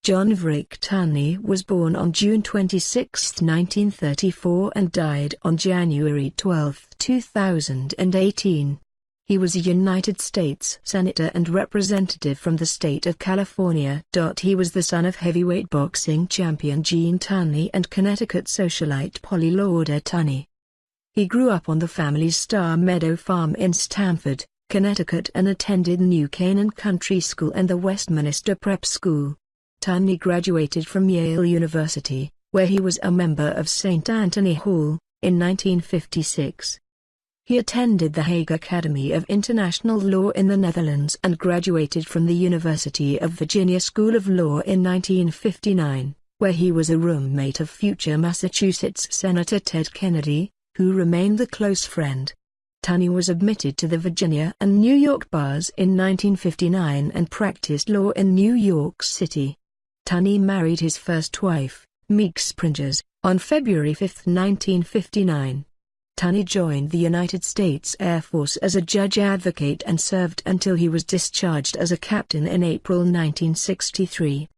John Vrick Tunney was born on June 26, 1934 and died on January 12, 2018. He was a United States Senator and Representative from the state of California. He was the son of heavyweight boxing champion Gene Tunney and Connecticut socialite Polly Lauder Tunney. He grew up on the family's Star Meadow Farm in Stamford, Connecticut and attended New Canaan Country School and the Westminster Prep School. Tunney graduated from Yale University, where he was a member of St. Anthony Hall, in 1956. He attended the Hague Academy of International Law in the Netherlands and graduated from the University of Virginia School of Law in 1959, where he was a roommate of future Massachusetts Senator Ted Kennedy, who remained the close friend. Tunney was admitted to the Virginia and New York bars in 1959 and practiced law in New York City. Tunney married his first wife, Meek Springers, on February 5, 1959. Tunney joined the United States Air Force as a judge advocate and served until he was discharged as a captain in April 1963.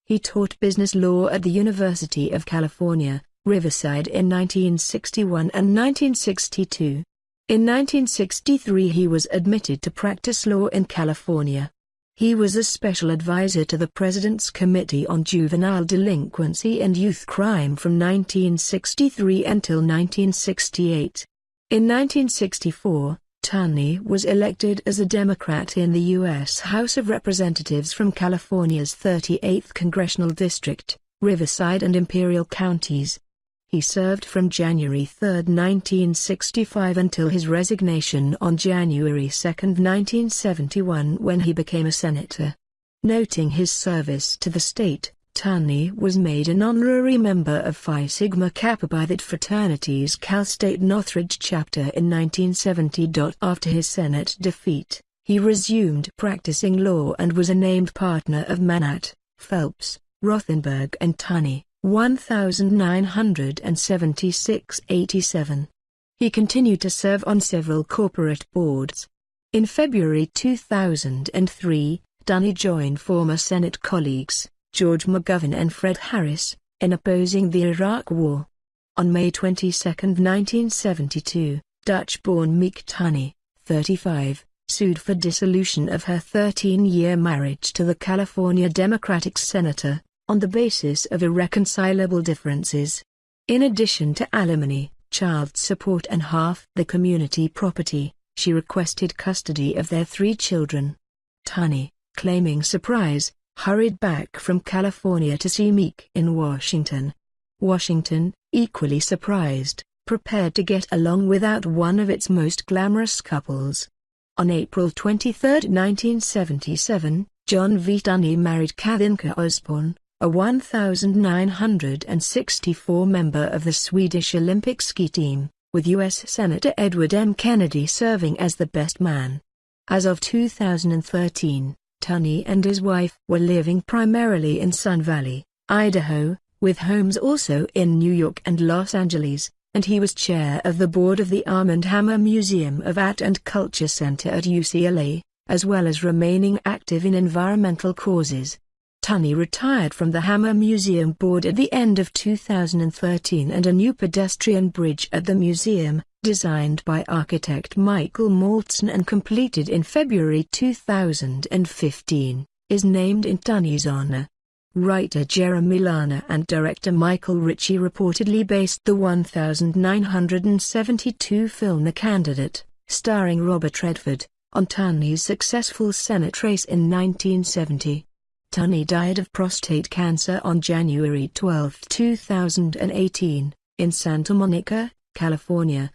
He taught business law at the University of California, Riverside in 1961 and 1962. In 1963 he was admitted to practice law in California. He was a special advisor to the President's Committee on Juvenile Delinquency and Youth Crime from 1963 until 1968. In 1964, Tunney was elected as a Democrat in the U.S. House of Representatives from California's 38th Congressional District, Riverside and Imperial Counties. He served from January 3, 1965 until his resignation on January 2, 1971 when he became a senator. Noting his service to the state, Tunney was made an honorary member of Phi Sigma Kappa by that fraternity's Cal State Northridge chapter in 1970. After his Senate defeat, he resumed practicing law and was a named partner of Manatt, Phelps, Rothenberg and Tunney. 1976-87. He continued to serve on several corporate boards. In February 2003, Tunney joined former Senate colleagues, George McGovern and Fred Harris, in opposing the Iraq War. On May 22, 1972, Dutch-born Meek Tunney, 35, sued for dissolution of her 13-year marriage to the California Democratic senator, on the basis of irreconcilable differences. In addition to alimony, child support and half the community property, she requested custody of their 3 children. Tunney, claiming surprise, hurried back from California to see Meek in Washington. Washington, equally surprised, prepared to get along without one of its most glamorous couples. On April 23, 1977, John V. Tunney married Kathinka Osborne, a 1,964 member of the Swedish Olympic ski team, with U.S. Senator Edward M. Kennedy serving as the best man. As of 2013, Tunney and his wife were living primarily in Sun Valley, Idaho, with homes also in New York and Los Angeles, and he was chair of the board of the Arm & Hammer Museum of Art and Culture Center at UCLA, as well as remaining active in environmental causes. Tunney retired from the Hammer Museum board at the end of 2013 and a new pedestrian bridge at the museum, designed by architect Michael Maltzan and completed in February 2015, is named in Tunney's honor. Writer Jeremy Lana and director Michael Ritchie reportedly based the 1972 film The Candidate, starring Robert Redford, on Tunney's successful Senate race in 1970. Tunney died of prostate cancer on January 12, 2018, in Santa Monica, California,